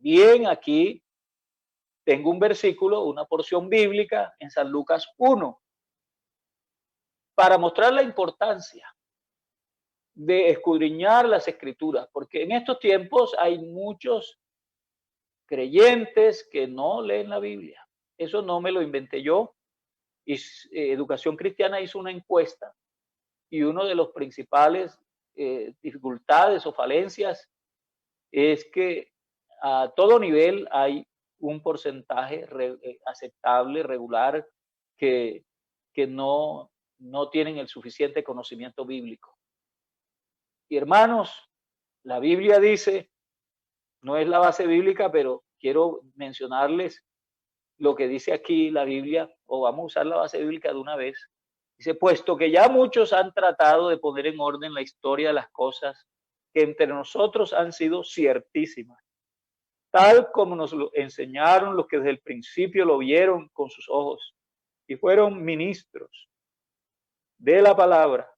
Bien, aquí tengo un versículo, una porción bíblica en San Lucas 1, para mostrar la importancia de escudriñar las escrituras, porque en estos tiempos hay muchos creyentes que no leen la Biblia. Eso no me lo inventé yo. Y Educación Cristiana hizo una encuesta y uno de los principales dificultades o falencias es que a todo nivel hay un porcentaje aceptable, regular, que, que no tienen el suficiente conocimiento bíblico. Y hermanos, la Biblia dice, no es la base bíblica, pero quiero mencionarles lo que dice aquí la Biblia, o vamos a usar la base bíblica de una vez. Dice, puesto que ya muchos han tratado de poner en orden la historia de las cosas que entre nosotros han sido ciertísimas, tal como nos lo enseñaron los que desde el principio lo vieron con sus ojos y fueron ministros de la palabra,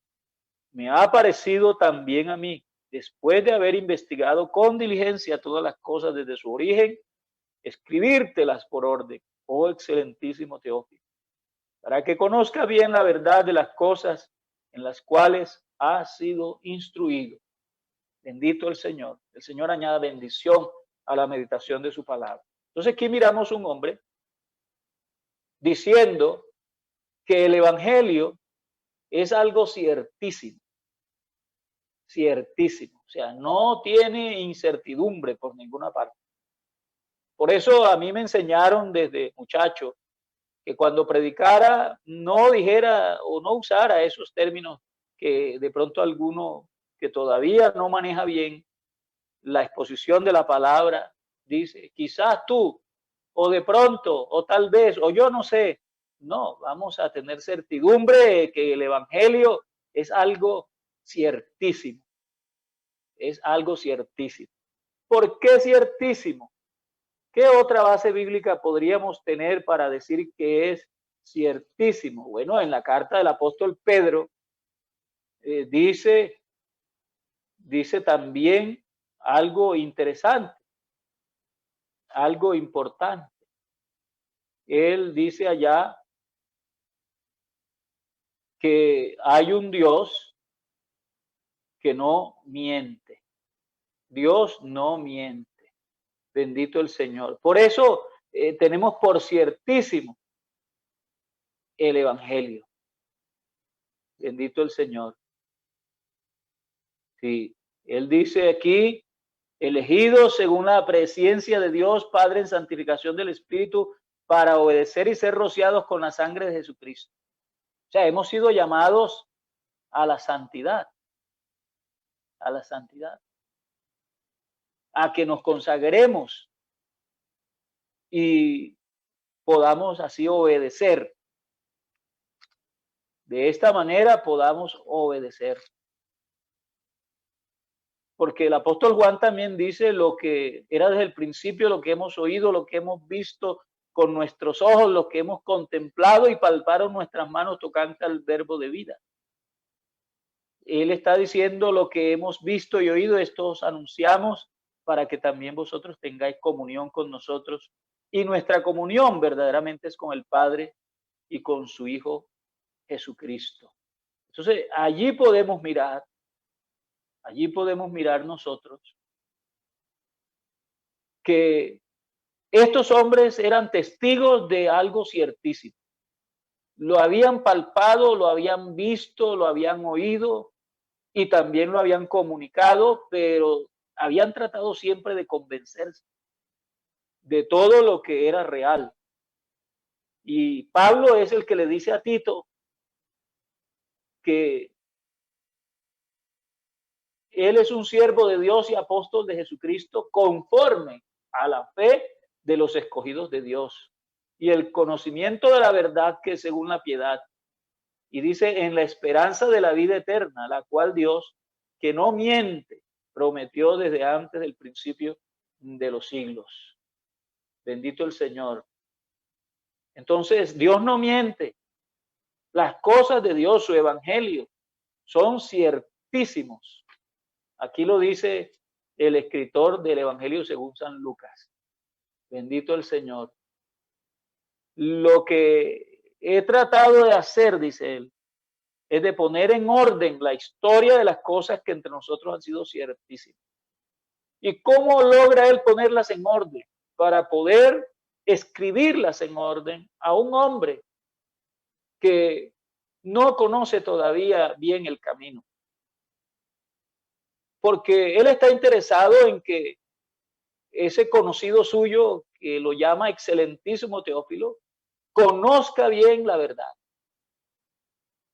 me ha parecido también a mí, después de haber investigado con diligencia todas las cosas desde su origen, escribírtelas por orden, oh excelentísimo Teófilo, para que conozca bien la verdad de las cosas en las cuales ha sido instruido. Bendito el Señor. El Señor añada bendición a la meditación de su palabra. Entonces aquí miramos un hombre diciendo que el Evangelio es algo ciertísimo, ciertísimo. O sea, no tiene incertidumbre por ninguna parte. Por eso a mí me enseñaron desde muchacho que cuando predicara no dijera o no usara esos términos que de pronto alguno que todavía no maneja bien la exposición de la palabra dice, quizás tú, o de pronto, o tal vez, o yo no sé. No, vamos a tener certidumbre de que el Evangelio es algo ciertísimo. Es algo ciertísimo. ¿Por qué ciertísimo? ¿Qué otra base bíblica podríamos tener para decir que es ciertísimo? Bueno, en la carta del apóstol Pedro dice también algo interesante, algo importante. Él dice allá que hay un Dios que no miente. Dios no miente. Bendito el Señor. Por eso tenemos por ciertísimo el Evangelio. Bendito el Señor. Sí, él dice aquí, elegidos según la presciencia de Dios, Padre en santificación del Espíritu, para obedecer y ser rociados con la sangre de Jesucristo. O sea, hemos sido llamados a la santidad, a la santidad, a que nos consagremos y podamos así obedecer. De esta manera podamos obedecer. Porque el apóstol Juan también dice lo que era desde el principio, lo que hemos oído, lo que hemos visto con nuestros ojos, lo que hemos contemplado y palparon nuestras manos tocante al verbo de vida. Él está diciendo lo que hemos visto y oído, esto os anunciamos para que también vosotros tengáis comunión con nosotros. Y nuestra comunión verdaderamente es con el Padre y con su Hijo Jesucristo. Entonces, allí podemos mirar nosotros que estos hombres eran testigos de algo ciertísimo. Lo habían palpado, lo habían visto, lo habían oído y también lo habían comunicado, pero habían tratado siempre de convencerse de todo lo que era real. Y Pablo es el que le dice a Tito que él es un siervo de Dios y apóstol de Jesucristo conforme a la fe de los escogidos de Dios y el conocimiento de la verdad que es según la piedad. Y dice, en la esperanza de la vida eterna, la cual Dios, que no miente, prometió desde antes del principio de los siglos. Bendito el Señor. Entonces, Dios no miente. Las cosas de Dios, su evangelio, son ciertísimos. Aquí lo dice el escritor del Evangelio según San Lucas. Bendito el Señor. Lo que he tratado de hacer, dice él, es de poner en orden la historia de las cosas que entre nosotros han sido ciertísimas. ¿Y cómo logra él ponerlas en orden? Para poder escribirlas en orden a un hombre que no conoce todavía bien el camino. Porque él está interesado en que ese conocido suyo, que lo llama excelentísimo Teófilo, conozca bien la verdad.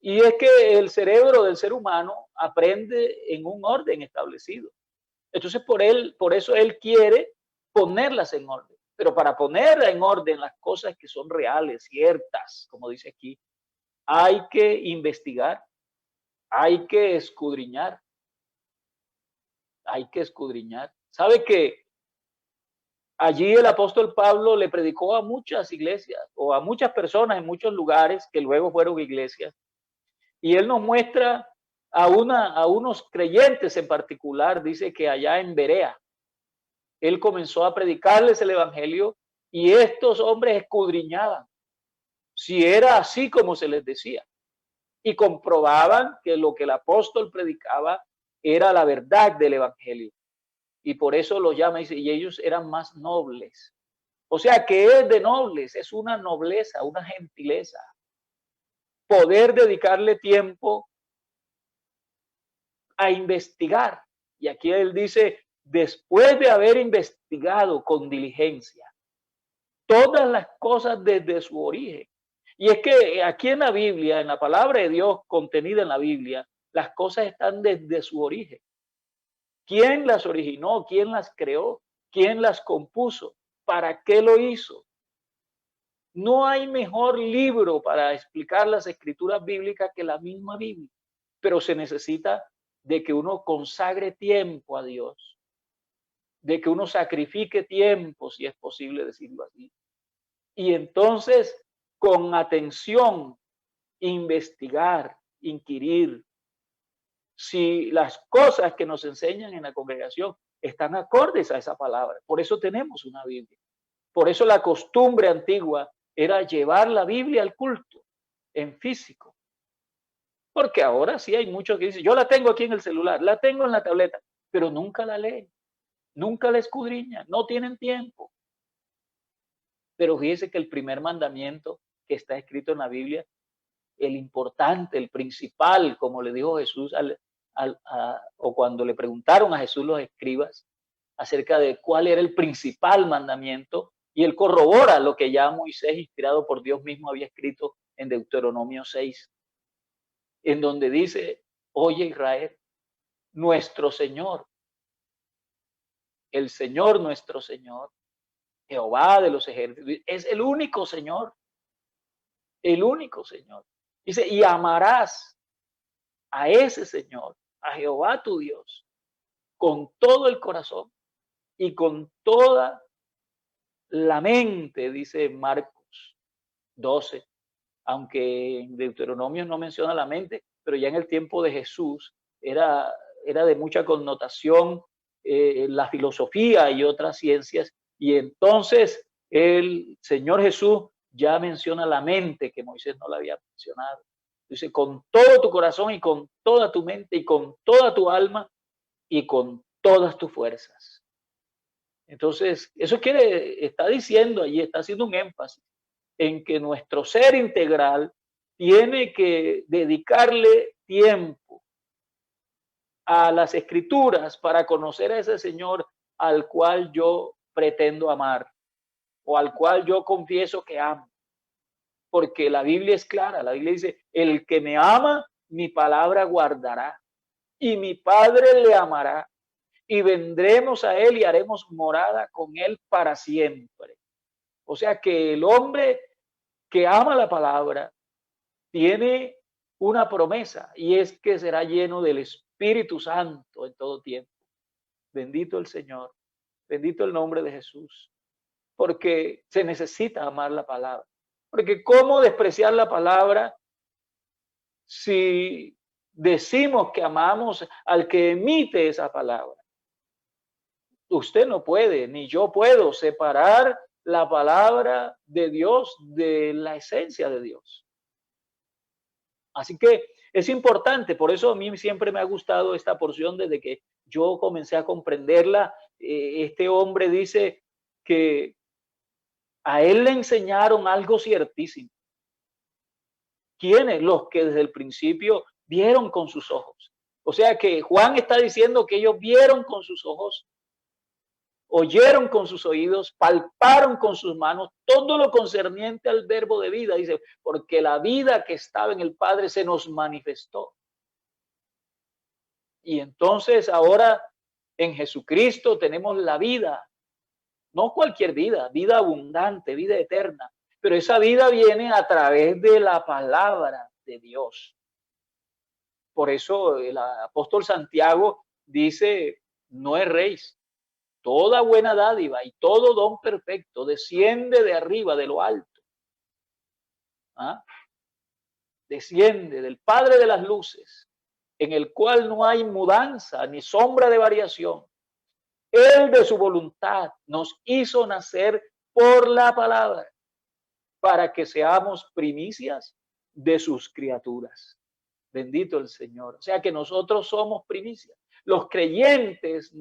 Y es que el cerebro del ser humano aprende en un orden establecido. Entonces, por eso él quiere ponerlas en orden. Pero para poner en orden las cosas que son reales, ciertas, como dice aquí, hay que investigar, hay que escudriñar, hay que escudriñar. ¿Sabe que allí el apóstol Pablo le predicó a muchas iglesias o a muchas personas en muchos lugares que luego fueron iglesias? Y él nos muestra a unos creyentes en particular, dice que allá en Berea, él comenzó a predicarles el evangelio y estos hombres escudriñaban si era así como se les decía y comprobaban que lo que el apóstol predicaba era la verdad del evangelio. Y por eso los llama y ellos eran más nobles. O sea, que es de nobles, es una nobleza, una gentileza. Poder dedicarle tiempo a investigar. Y aquí él dice, después de haber investigado con diligencia todas las cosas desde su origen. Y es que aquí en la Biblia, en la palabra de Dios contenida en la Biblia, las cosas están desde su origen. ¿Quién las originó? ¿Quién las creó? ¿Quién las compuso? ¿Para qué lo hizo? No hay mejor libro para explicar las escrituras bíblicas que la misma Biblia, pero se necesita de que uno consagre tiempo a Dios, de que uno sacrifique tiempo, si es posible decirlo así. Y entonces, con atención, investigar, inquirir si las cosas que nos enseñan en la congregación están acordes a esa palabra. Por eso tenemos una Biblia. Por eso la costumbre antigua era llevar la Biblia al culto en físico. Porque ahora sí hay muchos que dicen, yo la tengo aquí en el celular, la tengo en la tableta, pero nunca la leen, nunca la escudriñan, no tienen tiempo. Pero fíjese que el primer mandamiento que está escrito en la Biblia, el importante, el principal, como le dijo Jesús o cuando le preguntaron a Jesús los escribas acerca de cuál era el principal mandamiento, y él corrobora lo que ya Moisés, inspirado por Dios mismo, había escrito en Deuteronomio 6, en donde dice, oye Israel, nuestro Señor, el Señor nuestro Señor, Jehová de los ejércitos, es el único Señor, el único Señor. Dice, y amarás a ese Señor, a Jehová tu Dios, con todo el corazón y con toda la mente, dice Marcos 12, aunque en Deuteronomio no menciona la mente, pero ya en el tiempo de Jesús era de mucha connotación la filosofía y otras ciencias, y entonces el Señor Jesús ya menciona la mente, que Moisés no la había mencionado. Dice, con todo tu corazón y con toda tu mente y con toda tu alma y con todas tus fuerzas. Entonces, eso está diciendo allí, está haciendo un énfasis en que nuestro ser integral tiene que dedicarle tiempo a las escrituras para conocer a ese Señor al cual yo pretendo amar o al cual yo confieso que amo. Porque la Biblia es clara, la Biblia dice, el que me ama, mi palabra guardará y mi Padre le amará y vendremos a él y haremos morada con él para siempre. O sea que el hombre que ama la palabra tiene una promesa y es que será lleno del Espíritu Santo en todo tiempo. Bendito el Señor, bendito el nombre de Jesús, porque se necesita amar la palabra. Porque ¿cómo despreciar la palabra si decimos que amamos al que emite esa palabra? Usted no puede, ni yo puedo separar la palabra de Dios, de la esencia de Dios. Así que es importante, por eso a mí siempre me ha gustado esta porción desde que yo comencé a comprenderla. Este hombre dice que a él le enseñaron algo ciertísimo. ¿Quiénes? Los que desde el principio vieron con sus ojos. O sea que Juan está diciendo que ellos vieron con sus ojos, oyeron con sus oídos, palparon con sus manos todo lo concerniente al verbo de vida. Dice, porque la vida que estaba en el Padre se nos manifestó. Y entonces ahora en Jesucristo tenemos la vida, no cualquier vida, vida abundante, vida eterna. Pero esa vida viene a través de la palabra de Dios. Por eso el apóstol Santiago dice, no erréis. Toda buena dádiva y todo don perfecto desciende de arriba, de lo alto. ¿Ah? Desciende del Padre de las luces, en el cual no hay mudanza ni sombra de variación. Él de su voluntad nos hizo nacer por la palabra, para que seamos primicias de sus criaturas. Bendito el Señor. O sea que nosotros somos primicias. Los creyentes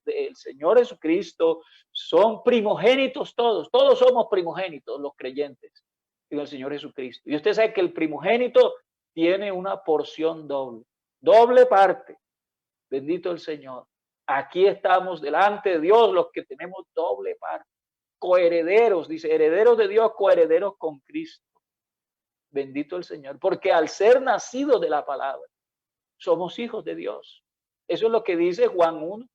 del Señor Jesucristo son primogénitos todos. Todos somos primogénitos los creyentes en el Señor Jesucristo. Y usted sabe que el primogénito tiene una porción doble. Doble parte. Bendito el Señor. Aquí estamos delante de Dios los que tenemos doble parte. Coherederos, dice, herederos de Dios, coherederos con Cristo. Bendito el Señor, porque al ser nacidos de la palabra, somos hijos de Dios. Eso es lo que dice Juan 1.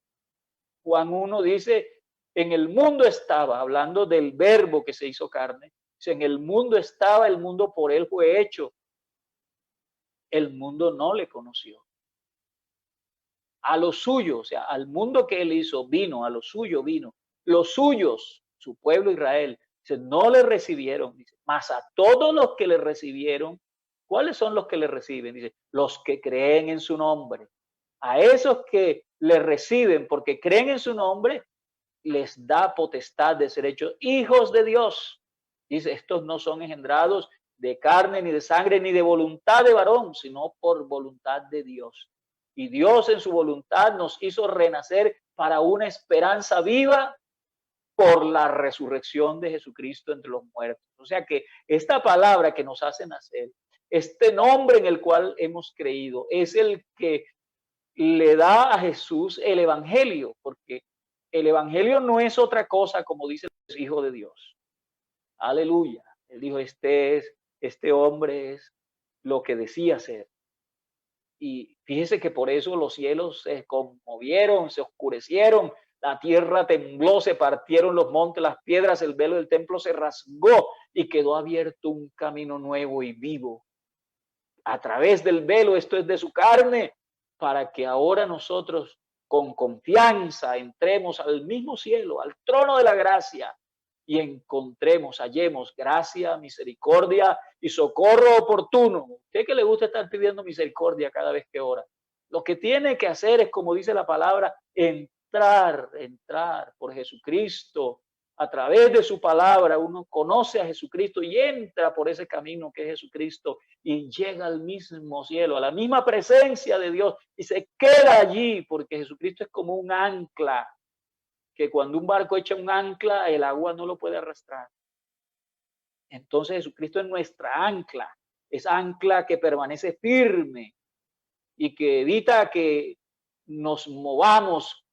Juan 1 dice, en el mundo estaba, hablando del verbo que se hizo carne, dice, en el mundo estaba, el mundo por él fue hecho. El mundo no le conoció. A lo suyo, o sea, al mundo que él hizo, vino, a lo suyo vino. Los suyos, su pueblo Israel, dice, no le recibieron, dice, mas a todos los que le recibieron, ¿cuáles son los que le reciben? Dice, los que creen en su nombre. A esos que le reciben porque creen en su nombre, les da potestad de ser hechos hijos de Dios. Dice, estos no son engendrados de carne, ni de sangre, ni de voluntad de varón, sino por voluntad de Dios. Y Dios en su voluntad nos hizo renacer para una esperanza viva por la resurrección de Jesucristo entre los muertos. O sea que esta palabra que nos hace nacer, este nombre en el cual hemos creído, es el que le da a Jesús el evangelio, porque el evangelio no es otra cosa, como dice el Hijo de Dios. Aleluya. Él dijo, este hombre es lo que decía ser. Y fíjese que por eso los cielos se conmovieron, se oscurecieron, la tierra tembló, se partieron los montes, las piedras, el velo del templo se rasgó y quedó abierto un camino nuevo y vivo. A través del velo, esto es de su carne, para que ahora nosotros con confianza entremos al mismo cielo, al trono de la gracia, y encontremos, hallemos gracia, misericordia y socorro oportuno. ¿Usted que le gusta estar pidiendo misericordia cada vez que ora? Lo que tiene que hacer es, como dice la palabra, entrar por Jesucristo. A través de su palabra uno conoce a Jesucristo y entra por ese camino que es Jesucristo y llega al mismo cielo, a la misma presencia de Dios y se queda allí porque Jesucristo es como un ancla, que cuando un barco echa un ancla, el agua no lo puede arrastrar. Entonces Jesucristo es nuestra ancla, es ancla que permanece firme y que evita que nos movamos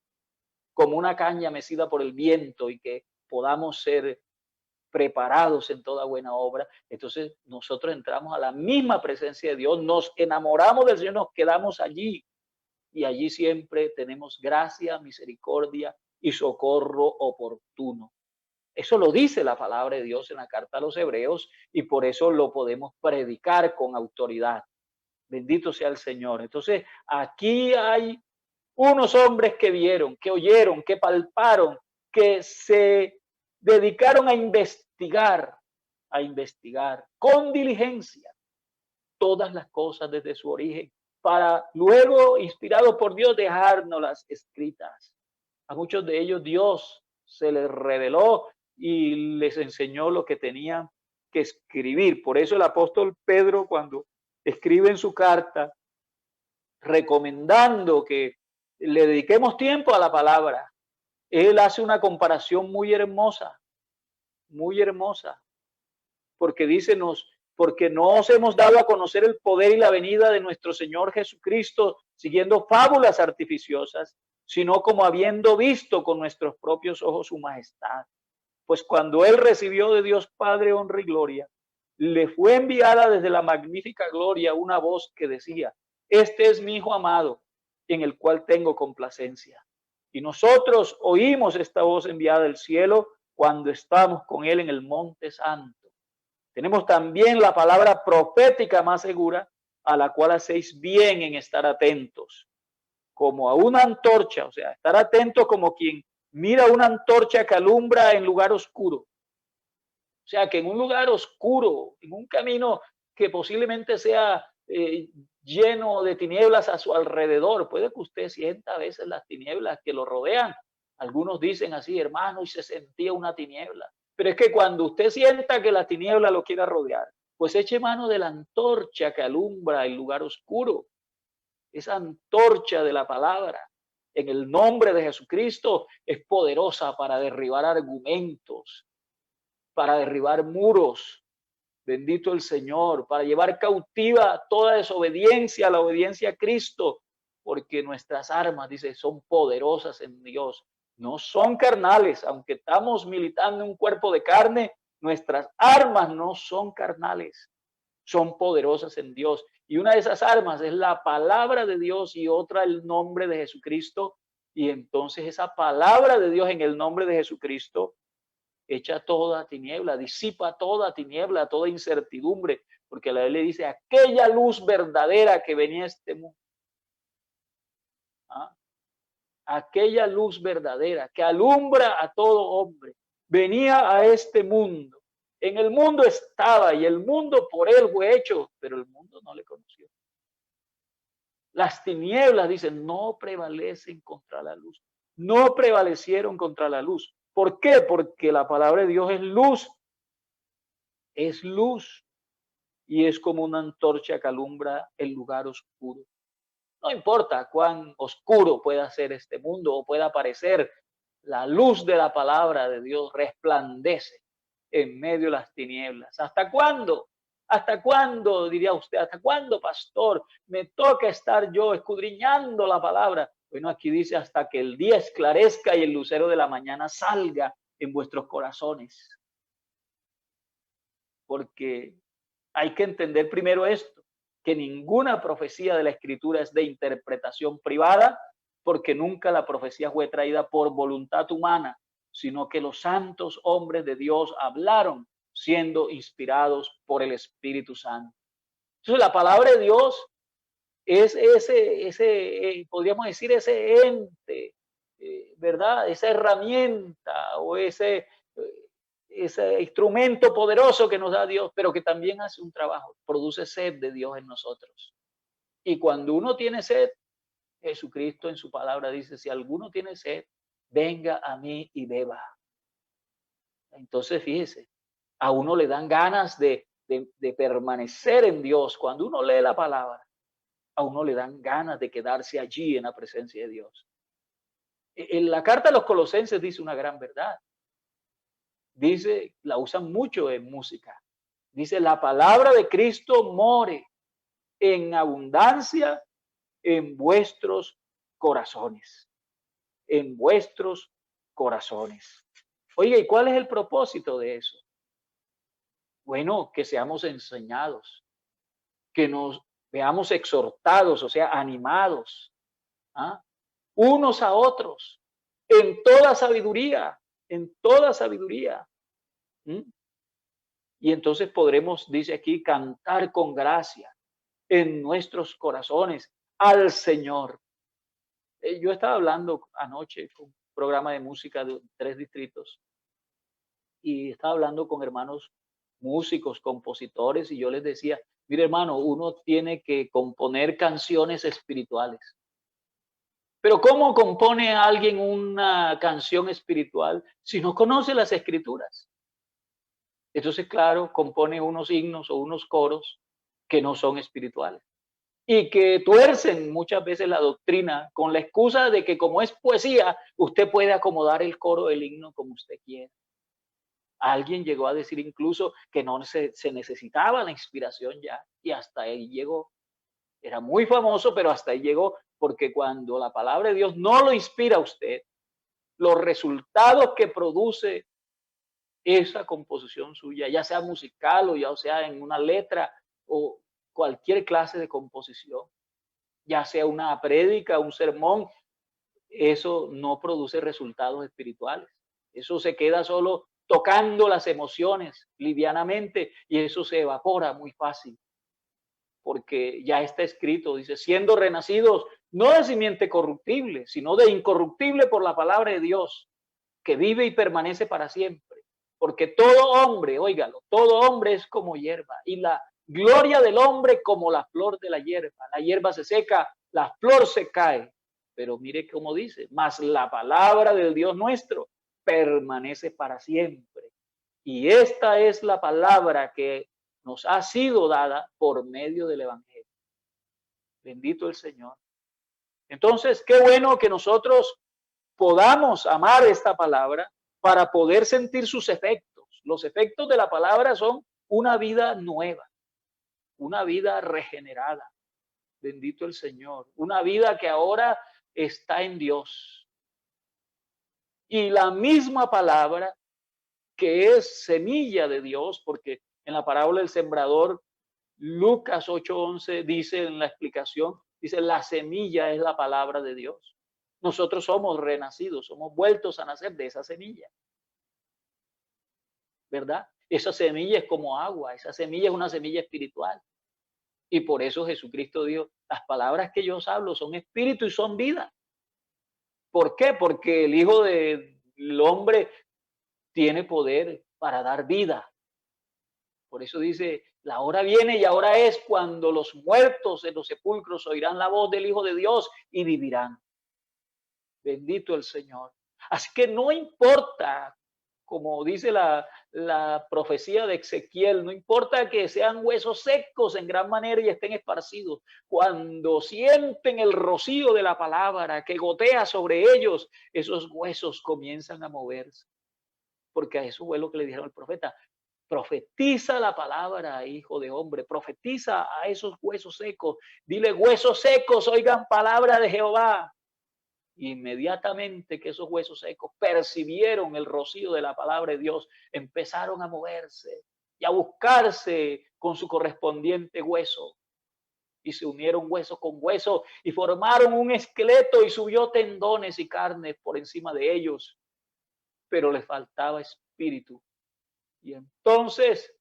como una caña mecida por el viento y que podamos ser preparados en toda buena obra. Entonces nosotros entramos a la misma presencia de Dios, nos enamoramos del Señor, nos quedamos allí y allí siempre tenemos gracia, misericordia y socorro oportuno. Eso lo dice la palabra de Dios en la carta a los Hebreos y por eso lo podemos predicar con autoridad. Bendito sea el Señor. Entonces, aquí hay unos hombres que vieron, que oyeron, que palparon, que se dedicaron a investigar con diligencia todas las cosas desde su origen, para luego, inspirado por Dios, dejárnoslas escritas. A muchos de ellos Dios se les reveló y les enseñó lo que tenían que escribir. Por eso el apóstol Pedro, cuando escribe en su carta recomendando que le dediquemos tiempo a la palabra, él hace una comparación muy hermosa, porque dice porque no os hemos dado a conocer el poder y la venida de nuestro Señor Jesucristo siguiendo fábulas artificiosas, sino como habiendo visto con nuestros propios ojos su majestad. Pues cuando él recibió de Dios Padre honra y gloria, le fue enviada desde la magnífica gloria una voz que decía: este es mi Hijo amado, en el cual tengo complacencia. Y nosotros oímos esta voz enviada del cielo cuando estábamos con él en el monte santo. Tenemos también la palabra profética más segura, a la cual hacéis bien en estar atentos, como a una antorcha, o sea, estar atento como quien mira una antorcha que alumbra en lugar oscuro. O sea, que en un lugar oscuro, en un camino que posiblemente sea lleno de tinieblas a su alrededor, puede que usted sienta a veces las tinieblas que lo rodean. Algunos dicen así, hermano, y se sentía una tiniebla. Pero es que cuando usted sienta que la tiniebla lo quiera rodear, pues eche mano de la antorcha que alumbra el lugar oscuro. Esa antorcha de la palabra, en el nombre de Jesucristo, es poderosa para derribar argumentos, para derribar muros. Bendito el Señor, para llevar cautiva toda desobediencia a la obediencia a Cristo, porque nuestras armas, dice, son poderosas en Dios. No son carnales, aunque estamos militando en un cuerpo de carne, nuestras armas no son carnales, son poderosas en Dios. Y una de esas armas es la palabra de Dios y otra el nombre de Jesucristo. Y entonces esa palabra de Dios en el nombre de Jesucristo echa toda tiniebla, disipa toda tiniebla, toda incertidumbre, porque la Biblia dice aquella luz verdadera que venía a este mundo. ¿Ah? Aquella luz verdadera que alumbra a todo hombre, venía a este mundo. En el mundo estaba y el mundo por él fue hecho, pero el mundo no le conoció. Las tinieblas, dicen, no prevalecen contra la luz. No prevalecieron contra la luz. ¿Por qué? Porque la palabra de Dios es luz y es como una antorcha que alumbra el lugar oscuro. No importa cuán oscuro pueda ser este mundo o pueda parecer, la luz de la palabra de Dios resplandece en medio de las tinieblas. ¿Hasta cuándo? ¿Hasta cuándo, diría usted? ¿Hasta cuándo, pastor? Me toca estar yo escudriñando la palabra. Bueno, aquí dice hasta que el día esclarezca y el lucero de la mañana salga en vuestros corazones. Porque hay que entender primero esto, que ninguna profecía de la Escritura es de interpretación privada, porque nunca la profecía fue traída por voluntad humana, sino que los santos hombres de Dios hablaron siendo inspirados por el Espíritu Santo. Entonces la palabra de Dios es podríamos decir, ese ente, ¿verdad? Esa herramienta o ese instrumento poderoso que nos da Dios, pero que también hace un trabajo, produce sed de Dios en nosotros. Y cuando uno tiene sed, Jesucristo en su palabra dice, si alguno tiene sed, venga a mí y beba. Entonces, fíjese, a uno le dan ganas de permanecer en Dios. Cuando uno lee la palabra, a uno le dan ganas de quedarse allí en la presencia de Dios. En la carta a los Colosenses dice una gran verdad. Dice, la usan mucho en música. Dice, la palabra de Cristo more en abundancia en vuestros corazones. En vuestros corazones. Oiga, ¿y cuál es el propósito de eso? Bueno, que seamos enseñados, que nos veamos exhortados, o sea, animados, ¿ah? Unos a otros, en toda sabiduría, en toda sabiduría. Y entonces podremos, dice aquí, cantar con gracia en nuestros corazones al Señor. Yo estaba hablando anoche con un programa de música de 3 distritos y estaba hablando con hermanos músicos, compositores, y yo les decía, mire hermano, uno tiene que componer canciones espirituales. Pero ¿cómo compone alguien una canción espiritual si no conoce las escrituras? Entonces, claro, compone unos himnos o unos coros que no son espirituales y que tuercen muchas veces la doctrina con la excusa de que como es poesía, usted puede acomodar el coro del himno como usted quiera. Alguien llegó a decir incluso que no se necesitaba la inspiración ya y hasta ahí llegó. Era muy famoso, pero hasta ahí llegó porque cuando la palabra de Dios no lo inspira a usted, los resultados que produce esa composición suya, ya sea musical o ya sea en una letra o cualquier clase de composición, ya sea una prédica, un sermón, eso no produce resultados espirituales. Eso se queda solo tocando las emociones livianamente y eso se evapora muy fácil, porque ya está escrito, dice, siendo renacidos no de simiente corruptible, sino de incorruptible por la palabra de Dios, que vive y permanece para siempre. Porque todo hombre, óigalo, todo hombre es como hierba y la gloria del hombre como la flor de la hierba. La hierba se seca, la flor se cae. Pero mire cómo dice, mas la palabra del Dios nuestro permanece para siempre. Y esta es la palabra que nos ha sido dada por medio del Evangelio. Bendito el Señor. Entonces, qué bueno que nosotros podamos amar esta palabra para poder sentir sus efectos. Los efectos de la palabra son una vida nueva, una vida regenerada. Bendito el Señor. Una vida que ahora está en Dios. Y la misma palabra que es semilla de Dios, porque en la parábola del sembrador, Lucas 8:11 dice en la explicación, dice, la semilla es la palabra de Dios. Nosotros somos renacidos, somos vueltos a nacer de esa semilla, ¿verdad? Esa semilla es como agua, esa semilla es una semilla espiritual. Y por eso Jesucristo dijo, las palabras que yo os hablo son espíritu y son vida. ¿Por qué? Porque el Hijo del Hombre tiene poder para dar vida. Por eso dice, la hora viene y ahora es cuando los muertos en los sepulcros oirán la voz del Hijo de Dios y vivirán. Bendito el Señor. Así que no importa, como dice la profecía de Ezequiel, no importa que sean huesos secos en gran manera y estén esparcidos. Cuando sienten el rocío de la palabra que gotea sobre ellos, esos huesos comienzan a moverse. Porque a eso fue lo que le dijeron al profeta. Profetiza la palabra, hijo de hombre, profetiza a esos huesos secos. Dile, huesos secos, oigan palabra de Jehová. Inmediatamente que esos huesos secos percibieron el rocío de la palabra de Dios, empezaron a moverse y a buscarse con su correspondiente hueso. Y se unieron hueso con hueso y formaron un esqueleto y subió tendones y carnes por encima de ellos. Pero les faltaba espíritu. Y entonces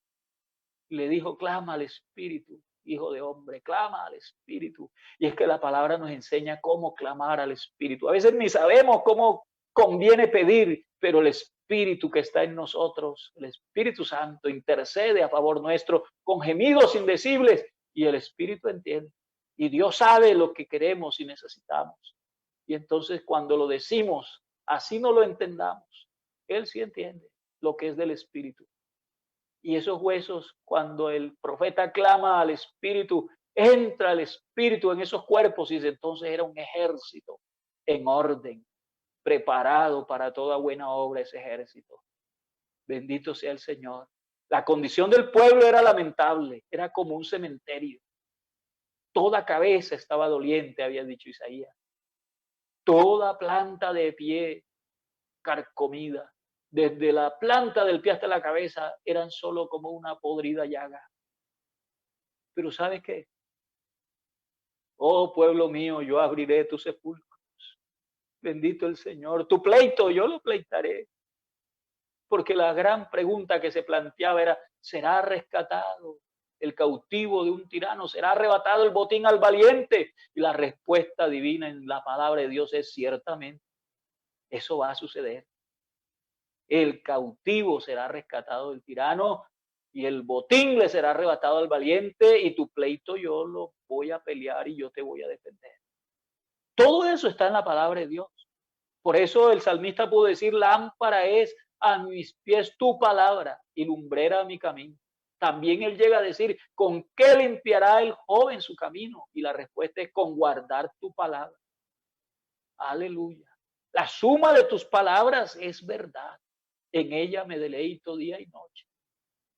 le dijo, clama al espíritu, hijo de hombre, clama al espíritu. Y es que la palabra nos enseña cómo clamar al espíritu. A veces ni sabemos cómo conviene pedir, pero el espíritu que está en nosotros, el Espíritu Santo, intercede a favor nuestro con gemidos indecibles y el espíritu entiende. Y Dios sabe lo que queremos y necesitamos. Y entonces cuando lo decimos, así no lo entendamos, Él sí entiende lo que es del espíritu. Y esos huesos, cuando el profeta clama al espíritu, entra el espíritu en esos cuerpos y entonces era un ejército en orden, preparado para toda buena obra ese ejército. Bendito sea el Señor. La condición del pueblo era lamentable, era como un cementerio. Toda cabeza estaba doliente, había dicho Isaías. Toda planta de pie carcomida. Desde la planta del pie hasta la cabeza eran solo como una podrida llaga. Pero ¿sabes qué? Oh pueblo mío, yo abriré tus sepulcros. Bendito el Señor. Tu pleito yo lo pleitaré. Porque la gran pregunta que se planteaba era, ¿será rescatado el cautivo de un tirano? ¿Será arrebatado el botín al valiente? Y la respuesta divina en la palabra de Dios es ciertamente. Eso va a suceder. El cautivo será rescatado del tirano y el botín le será arrebatado al valiente y tu pleito yo lo voy a pelear y yo te voy a defender. Todo eso está en la palabra de Dios. Por eso el salmista pudo decir, lámpara es a mis pies tu palabra y lumbrera a mi camino. También él llega a decir, ¿con qué limpiará el joven su camino? Y la respuesta es con guardar tu palabra. Aleluya. La suma de tus palabras es verdad. En ella me deleito día y noche.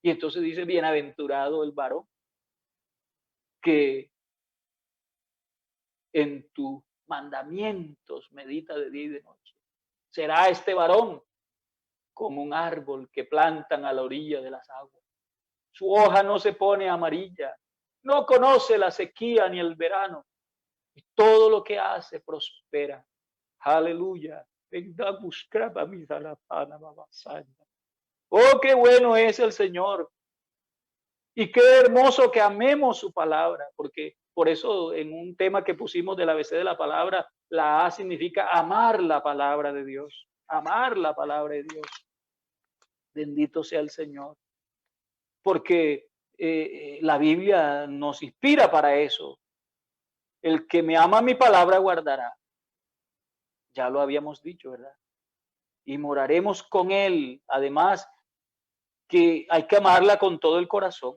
Y entonces dice, bienaventurado el varón que en tus mandamientos medita de día y de noche. Será este varón como un árbol que plantan a la orilla de las aguas. Su hoja no se pone amarilla, no conoce la sequía ni el verano. Y todo lo que hace prospera. Aleluya. Venga a buscar a mi zarapana, babasana. Oh, qué bueno es el Señor. Y qué hermoso que amemos su palabra, porque por eso en un tema que pusimos del ABC de la palabra, la A significa amar la palabra de Dios. Amar la palabra de Dios. Bendito sea el Señor. Porque la Biblia nos inspira para eso. El que me ama mi palabra guardará. Ya lo habíamos dicho, ¿verdad? Y moraremos con él. Además, que hay que amarla con todo el corazón.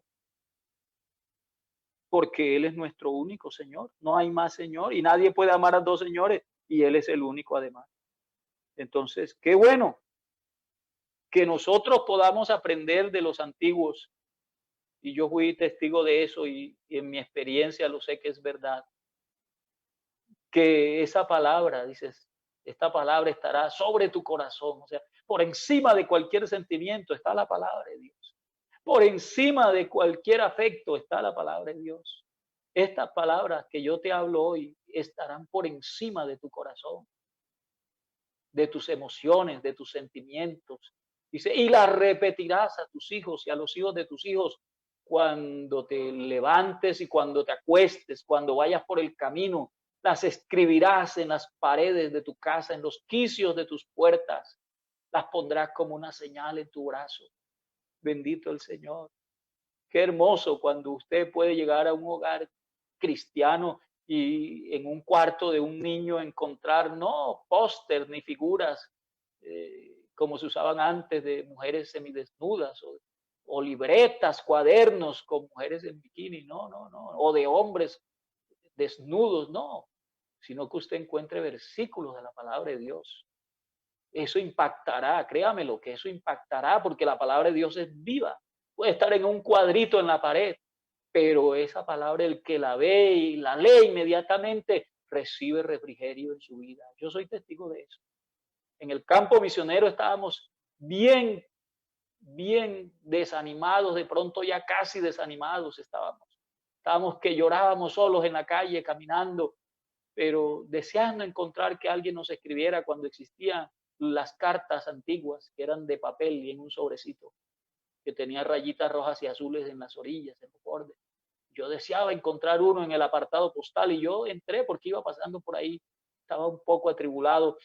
Porque él es nuestro único Señor. No hay más Señor. Y nadie puede amar a dos señores. Y él es el único además. Entonces, qué bueno que nosotros podamos aprender de los antiguos. Y yo fui testigo de eso y en mi experiencia lo sé que es verdad. Que esa palabra, dices, esta palabra estará sobre tu corazón, o sea, por encima de cualquier sentimiento está la palabra de Dios. Por encima de cualquier afecto está la palabra de Dios. Estas palabras que yo te hablo hoy estarán por encima de tu corazón, de tus emociones, de tus sentimientos. Dice, y las repetirás a tus hijos y a los hijos de tus hijos cuando te levantes y cuando te acuestes, cuando vayas por el camino, las escribirás en las paredes de tu casa, en los quicios de tus puertas, las pondrás como una señal en tu brazo. Bendito el Señor. Qué hermoso cuando usted puede llegar a un hogar cristiano y en un cuarto de un niño encontrar no póster ni figuras como se usaban antes de mujeres semidesnudas o libretas, cuadernos con mujeres en bikini, no, no, no, o de hombres desnudos, no, sino que usted encuentre versículos de la palabra de Dios. Eso impactará, créamelo, que eso impactará porque la palabra de Dios es viva. Puede estar en un cuadrito en la pared, pero esa palabra, el que la ve y la lee inmediatamente, recibe refrigerio en su vida. Yo soy testigo de eso. En el campo misionero estábamos bien, bien desanimados, de pronto ya casi desanimados estábamos. Estábamos que llorábamos solos en la calle, caminando, pero deseando encontrar que alguien nos escribiera cuando existían las cartas antiguas, que eran de papel y en un sobrecito, que tenía rayitas rojas y azules en las orillas, en los bordes. Yo deseaba encontrar uno en el apartado postal y yo entré porque iba pasando por ahí, estaba un poco atribulado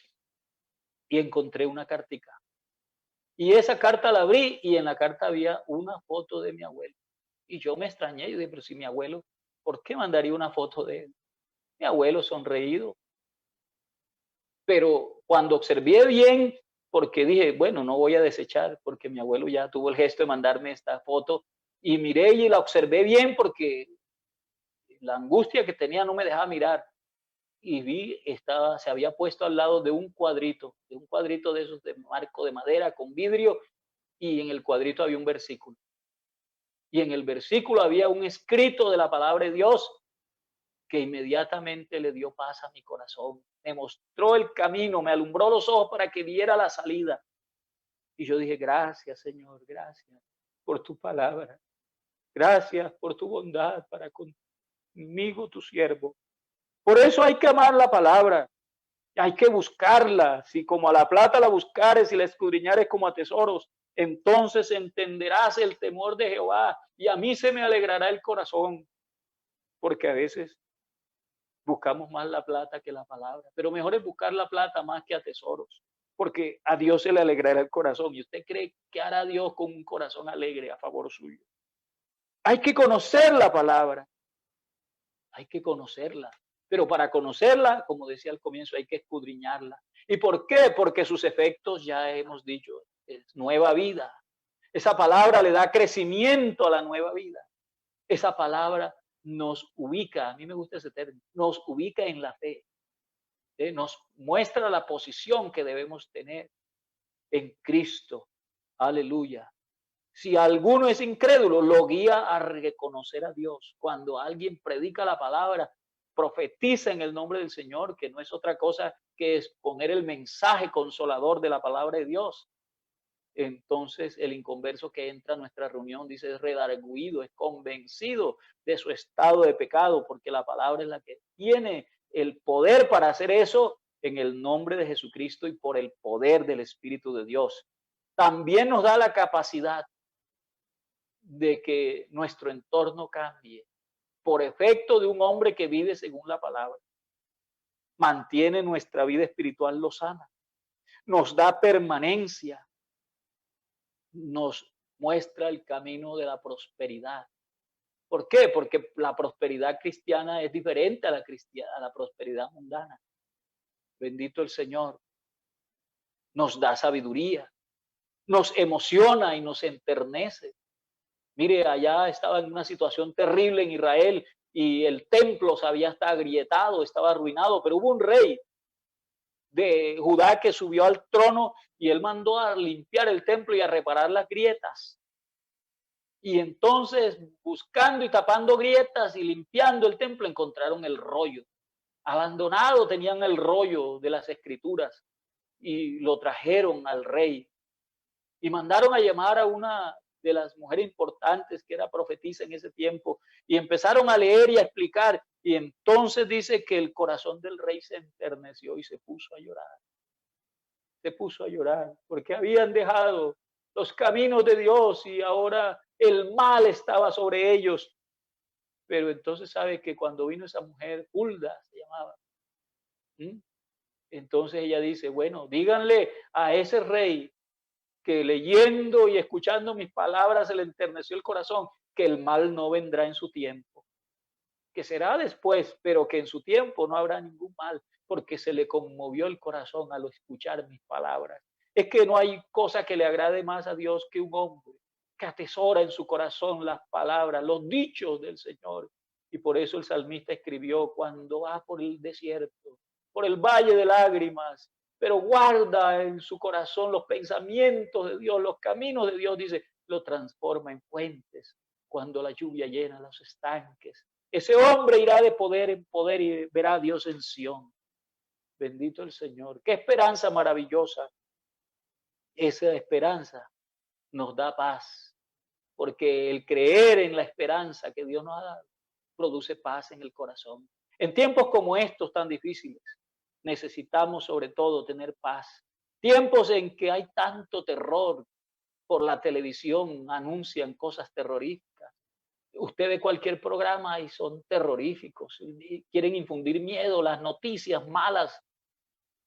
y encontré una cartica. Y esa carta la abrí y en la carta había una foto de mi abuelo. Y yo me extrañé y dije, pero si mi abuelo, ¿por qué mandaría una foto de él? Mi abuelo sonreído. Pero cuando observé bien, porque dije, bueno, no voy a desechar, porque mi abuelo ya tuvo el gesto de mandarme esta foto, y miré y la observé bien porque la angustia que tenía no me dejaba mirar. Y vi, se había puesto al lado de un cuadrito de esos de marco de madera con vidrio, y en el cuadrito había un versículo. Y en el versículo había un escrito de la palabra de Dios que inmediatamente le dio paz a mi corazón. Me mostró el camino, me alumbró los ojos para que viera la salida. Y yo dije, gracias, Señor, gracias por tu palabra. Gracias por tu bondad para conmigo, tu siervo. Por eso hay que amar la palabra. Hay que buscarla. Si como a la plata la buscares y la escudriñares como a tesoros, entonces entenderás el temor de Jehová y a mí se me alegrará el corazón. Porque a veces buscamos más la plata que la palabra, pero mejor es buscar la plata más que a tesoros, porque a Dios se le alegrará el corazón. ¿Y usted cree que hará Dios con un corazón alegre a favor suyo? Hay que conocer la palabra, hay que conocerla, Pero para conocerla, como decía al comienzo, hay que escudriñarla. ¿Y por qué? Porque sus efectos, ya hemos dicho, es nueva vida. Esa palabra le da crecimiento a la nueva vida. Esa palabra nos ubica, a mí me gusta ese término, nos ubica en la fe, nos muestra la posición que debemos tener en Cristo. Aleluya. Si alguno es incrédulo, lo guía a reconocer a Dios. Cuando alguien predica la palabra, profetiza en el nombre del Señor, que no es otra cosa que exponer el mensaje consolador de la palabra de Dios. Entonces el inconverso que entra a nuestra reunión dice es redarguido, es convencido de su estado de pecado, porque la palabra es la que tiene el poder para hacer eso en el nombre de Jesucristo y por el poder del Espíritu de Dios. También nos da la capacidad de que nuestro entorno cambie por efecto de un hombre que vive según la palabra. Mantiene nuestra vida espiritual lozana, nos da permanencia, nos muestra el camino de la prosperidad. ¿Por qué? Porque la prosperidad cristiana es diferente a la prosperidad mundana. Bendito el Señor. Nos da sabiduría, nos emociona y nos enternece. Mire, allá estaba en una situación terrible en Israel y el templo se había hasta agrietado, estaba arruinado, pero hubo un rey de Judá que subió al trono y él mandó a limpiar el templo y a reparar las grietas. Y entonces, buscando y tapando grietas y limpiando el templo, encontraron el rollo. Abandonado tenían el rollo de las escrituras y lo trajeron al rey. Y mandaron a llamar a una de las mujeres importantes que era profetisa en ese tiempo y empezaron a leer y a explicar. Y entonces dice que el corazón del rey se enterneció y se puso a llorar. Se puso a llorar porque habían dejado los caminos de Dios y ahora el mal estaba sobre ellos. Pero entonces sabe que cuando vino esa mujer, Hulda se llamaba, ¿m? Entonces ella dice, bueno, díganle a ese rey que leyendo y escuchando mis palabras se le enterneció el corazón, que el mal no vendrá en su tiempo, que será después, pero que en su tiempo no habrá ningún mal, porque se le conmovió el corazón al escuchar mis palabras. Es que no hay cosa que le agrade más a Dios que un hombre que atesora en su corazón las palabras, los dichos del Señor. Y por eso el salmista escribió, cuando va por el desierto, por el valle de lágrimas, pero guarda en su corazón los pensamientos de Dios, los caminos de Dios, dice, lo transforma en fuentes cuando la lluvia llena los estanques. Ese hombre irá de poder en poder y verá a Dios en Sión. Bendito el Señor. Qué esperanza maravillosa. Esa esperanza nos da paz, porque el creer en la esperanza que Dios nos ha dado produce paz en el corazón. En tiempos como estos tan difíciles, necesitamos sobre todo tener paz. Tiempos en que hay tanto terror, por la televisión anuncian cosas terroríficas. Usted ve cualquier programa y son terroríficos, y quieren infundir miedo, las noticias malas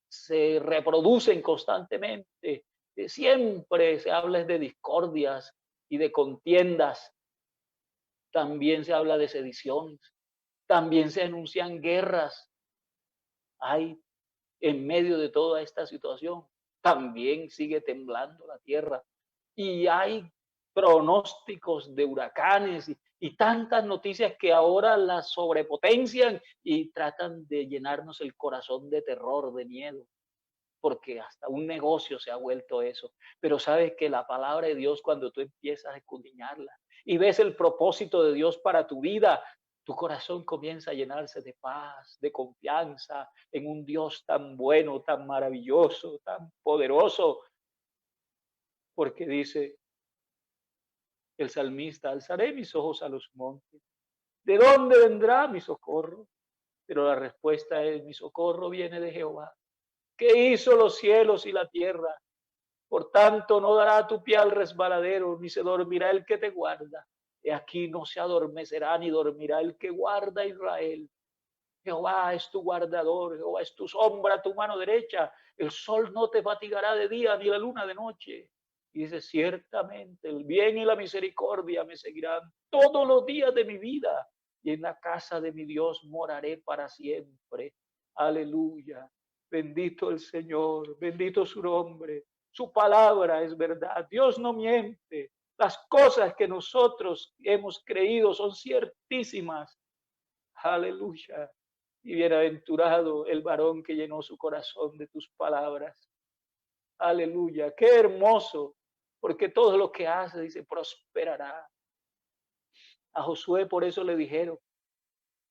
se reproducen constantemente. Siempre se habla de discordias y de contiendas. También se habla de sediciones. También se anuncian guerras. Hay en medio de toda esta situación. También sigue temblando la tierra. Y hay pronósticos de huracanes y tantas noticias que ahora las sobrepotencian y tratan de llenarnos el corazón de terror, de miedo, porque hasta un negocio se ha vuelto eso. Pero sabes que la palabra de Dios, cuando tú empiezas a escudriñarla y ves el propósito de Dios para tu vida, tu corazón comienza a llenarse de paz, de confianza en un Dios tan bueno, tan maravilloso, tan poderoso, porque dice el salmista, alzaré mis ojos a los montes. ¿De dónde vendrá mi socorro? Pero la respuesta es, mi socorro viene de Jehová, que hizo los cielos y la tierra. Por tanto, no dará tu pie al resbaladero, ni se dormirá el que te guarda. He aquí no se adormecerá ni dormirá el que guarda a Israel. Jehová es tu guardador, Jehová es tu sombra a tu mano derecha. El sol no te fatigará de día, ni la luna de noche. Y dice, ciertamente el bien y la misericordia me seguirán todos los días de mi vida, y en la casa de mi Dios moraré para siempre. Aleluya. Bendito el Señor, bendito su nombre. Su palabra es verdad. Dios no miente. Las cosas que nosotros hemos creído son ciertísimas. Aleluya. Y bienaventurado el varón que llenó su corazón de tus palabras. Aleluya. Qué hermoso, porque todo lo que hace, dice, prosperará. A Josué por eso le dijeron,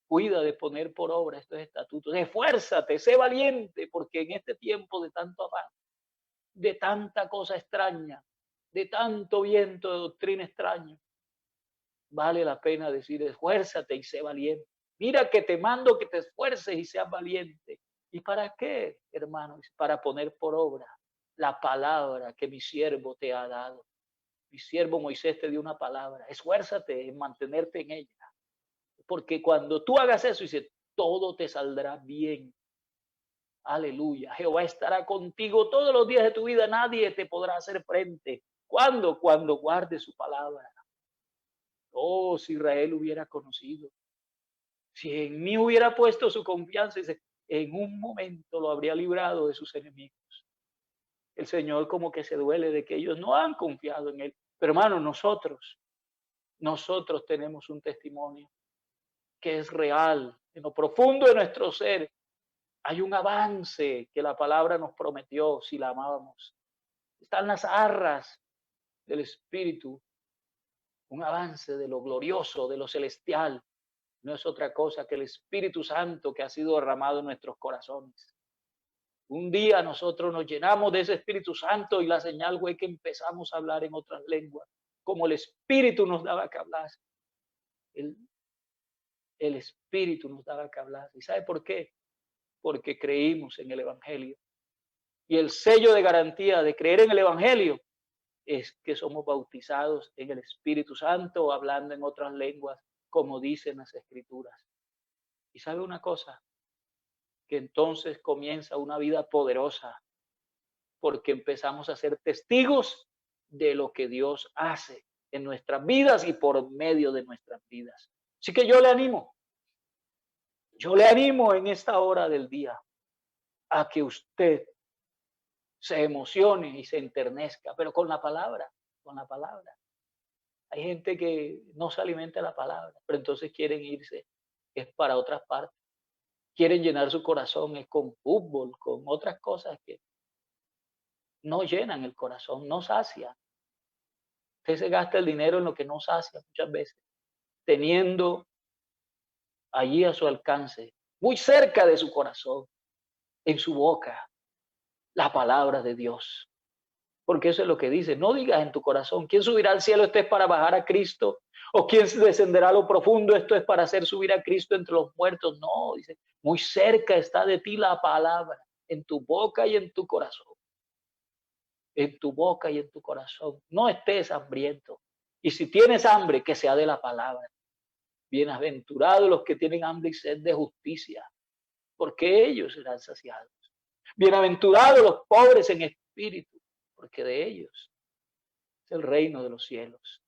cuida de poner por obra estos estatutos. Esfuérzate, sé valiente, porque en este tiempo de tanto afán, de tanta cosa extraña, de tanto viento de doctrina extraña, vale la pena decir, esfuérzate y sé valiente. Mira que te mando que te esfuerces y seas valiente. ¿Y para qué, hermanos? Para poner por obra la palabra que mi siervo te ha dado. Mi siervo Moisés te dio una palabra. Esfuérzate en mantenerte en ella. Porque cuando tú hagas eso, dice, todo te saldrá bien. Aleluya. Jehová estará contigo todos los días de tu vida. Nadie te podrá hacer frente. ¿Cuándo? Cuando guardes su palabra. Oh, si Israel hubiera conocido. Si en mí hubiera puesto su confianza, dice, en un momento lo habría librado de sus enemigos. El Señor como que se duele de que ellos no han confiado en Él. Pero hermano, nosotros tenemos un testimonio que es real. En lo profundo de nuestro ser hay un avance que la palabra nos prometió si la amábamos. Están las arras del Espíritu, un avance de lo glorioso, de lo celestial. No es otra cosa que el Espíritu Santo que ha sido derramado en nuestros corazones. Un día nosotros nos llenamos de ese Espíritu Santo y la señal fue que empezamos a hablar en otras lenguas, como el Espíritu nos daba que hablar. El, el Espíritu nos daba que hablar. ¿Y sabe por qué? Porque creímos en el Evangelio. Y el sello de garantía de creer en el Evangelio es que somos bautizados en el Espíritu Santo, hablando en otras lenguas, como dicen las Escrituras. Y sabe una cosa, que entonces comienza una vida poderosa, porque empezamos a ser testigos de lo que Dios hace en nuestras vidas y por medio de nuestras vidas. Así que yo le animo en esta hora del día a que usted se emocione y se enternezca, pero con la palabra, con la palabra. Hay gente que no se alimenta de la palabra, pero entonces quieren irse, es para otras partes. Quieren llenar su corazón es con fútbol, con otras cosas que no llenan el corazón, no sacian. Usted se gasta el dinero en lo que no sacia muchas veces, teniendo allí a su alcance, muy cerca de su corazón, en su boca, la palabra de Dios. Porque eso es lo que dice, no digas en tu corazón, ¿quién subirá al cielo? Esto es para bajar a Cristo, o quién descenderá a lo profundo, esto es para hacer subir a Cristo entre los muertos. No, dice, muy cerca está de ti la palabra, en tu boca y en tu corazón. En tu boca y en tu corazón. No estés hambriento. Y si tienes hambre, que sea de la palabra. Bienaventurados los que tienen hambre y sed de justicia, porque ellos serán saciados. Bienaventurados los pobres en espíritu, porque de ellos es el reino de los cielos.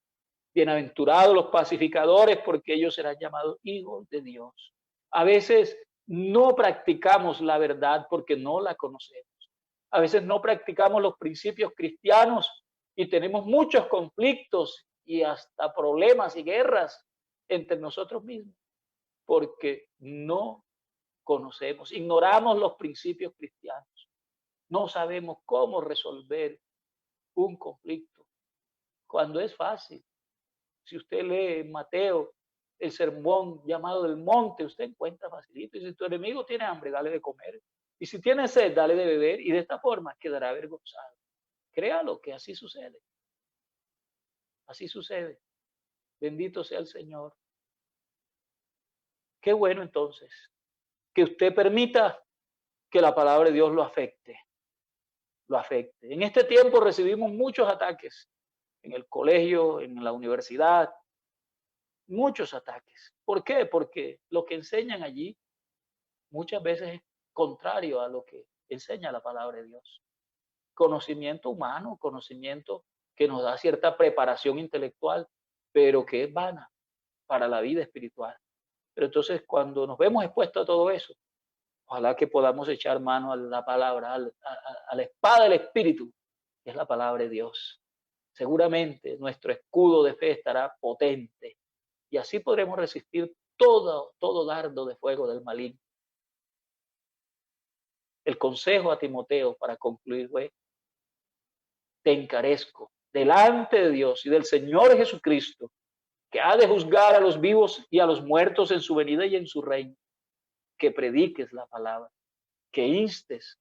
Bienaventurados los pacificadores, porque ellos serán llamados hijos de Dios. A veces no practicamos la verdad porque no la conocemos. A veces no practicamos los principios cristianos y tenemos muchos conflictos y hasta problemas y guerras entre nosotros mismos porque no conocemos, ignoramos los principios cristianos. No sabemos cómo resolver un conflicto cuando es fácil. Si usted lee en Mateo el sermón llamado del monte, usted encuentra facilito. Y si tu enemigo tiene hambre, dale de comer. Y si tiene sed, dale de beber. Y de esta forma quedará avergonzado. Créalo que así sucede. Así sucede. Bendito sea el Señor. Qué bueno entonces que usted permita que la palabra de Dios lo afecte. Lo afecte. En este tiempo recibimos muchos ataques. En el colegio, en la universidad, muchos ataques. ¿Por qué? Porque lo que enseñan allí muchas veces es contrario a lo que enseña la palabra de Dios. Conocimiento humano, conocimiento que nos da cierta preparación intelectual, pero que es vana para la vida espiritual. Pero entonces cuando nos vemos expuestos a todo eso, ojalá que podamos echar mano a la palabra, a la espada del Espíritu, que es la palabra de Dios. Seguramente nuestro escudo de fe estará potente y así podremos resistir todo dardo de fuego del maligno. El consejo a Timoteo para concluir fue: te encarezco delante de Dios y del Señor Jesucristo, que ha de juzgar a los vivos y a los muertos en su venida y en su reino, que prediques la palabra, que instes,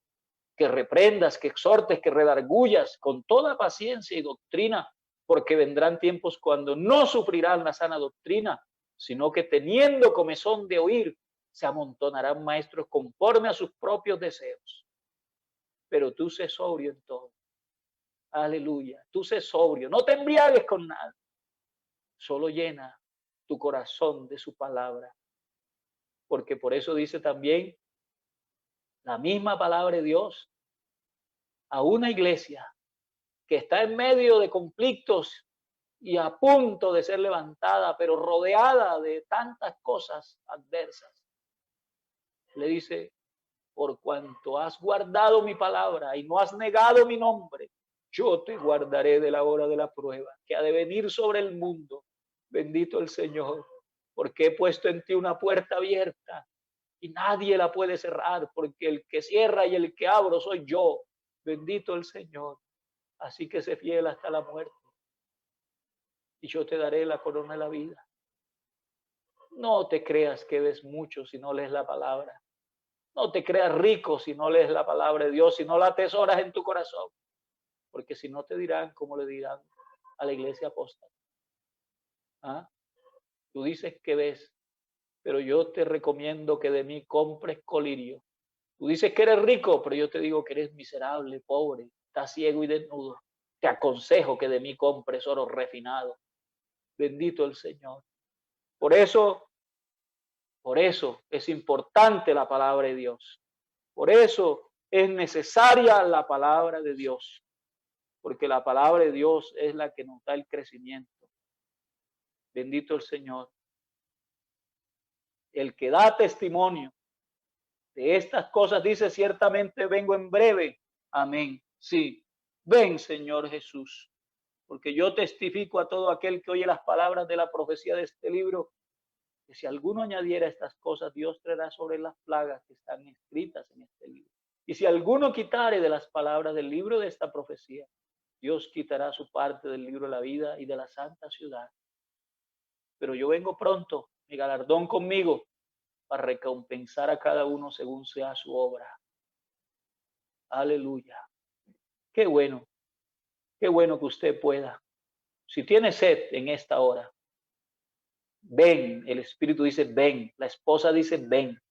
que reprendas, que exhortes, que redargullas con toda paciencia y doctrina, porque vendrán tiempos cuando no sufrirán la sana doctrina, sino que teniendo comezón de oír, se amontonarán maestros conforme a sus propios deseos. Pero tú sé sobrio en todo. Aleluya. Tú sé sobrio. No te embriagues con nada. Solo llena tu corazón de su palabra. Porque por eso dice también la misma palabra de Dios a una iglesia que está en medio de conflictos y a punto de ser levantada, pero rodeada de tantas cosas adversas. Le dice: por cuanto has guardado mi palabra y no has negado mi nombre, yo te guardaré de la hora de la prueba que ha de venir sobre el mundo. Bendito el Señor, porque he puesto en ti una puerta abierta y nadie la puede cerrar, porque el que cierra y el que abro soy yo. Bendito el Señor. Así que sé fiel hasta la muerte y yo te daré la corona de la vida. No te creas que ves mucho si no lees la palabra. No te creas rico si no lees la palabra de Dios, si no la atesoras en tu corazón. Porque si no te dirán como le dirán a la iglesia apóstol. ¿Ah? Tú dices que ves, pero yo te recomiendo que de mí compres colirio. Tú dices que eres rico, pero yo te digo que eres miserable, pobre, estás ciego y desnudo. Te aconsejo que de mí compres oro refinado. Bendito el Señor. Por eso es importante la palabra de Dios. Por eso es necesaria la palabra de Dios. Porque la palabra de Dios es la que nos da el crecimiento. Bendito el Señor. El que da testimonio de estas cosas dice: ciertamente vengo en breve. Amén. Sí, ven, Señor Jesús. Porque yo testifico a todo aquel que oye las palabras de la profecía de este libro, que si alguno añadiera estas cosas, Dios traerá sobre las plagas que están escritas en este libro. Y si alguno quitare de las palabras del libro de esta profecía, Dios quitará su parte del libro de la vida y de la santa ciudad. Pero yo vengo pronto, mi galardón conmigo, para recompensar a cada uno según sea su obra. Aleluya. Qué bueno que usted pueda. Si tiene sed en esta hora, ven. El Espíritu dice: ven. La esposa dice: ven.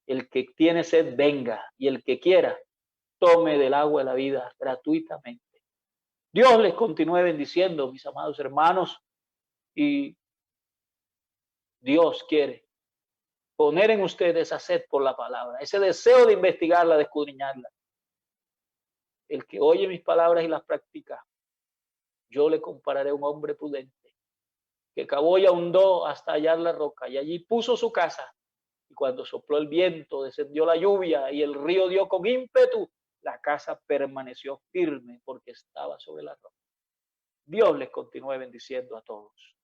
El que tiene sed, venga. Y el que quiera, tome del agua de la vida gratuitamente. Dios les continúe bendiciendo, mis amados hermanos. Y Dios quiere poner en ustedes esa sed por la palabra, ese deseo de investigarla, de escudriñarla. El que oye mis palabras y las practica, yo le compararé a un hombre prudente que cavó y ahondó hasta hallar la roca y allí puso su casa. Y cuando sopló el viento, descendió la lluvia y el río dio con ímpetu, la casa permaneció firme porque estaba sobre la roca. Dios les continúe bendiciendo a todos.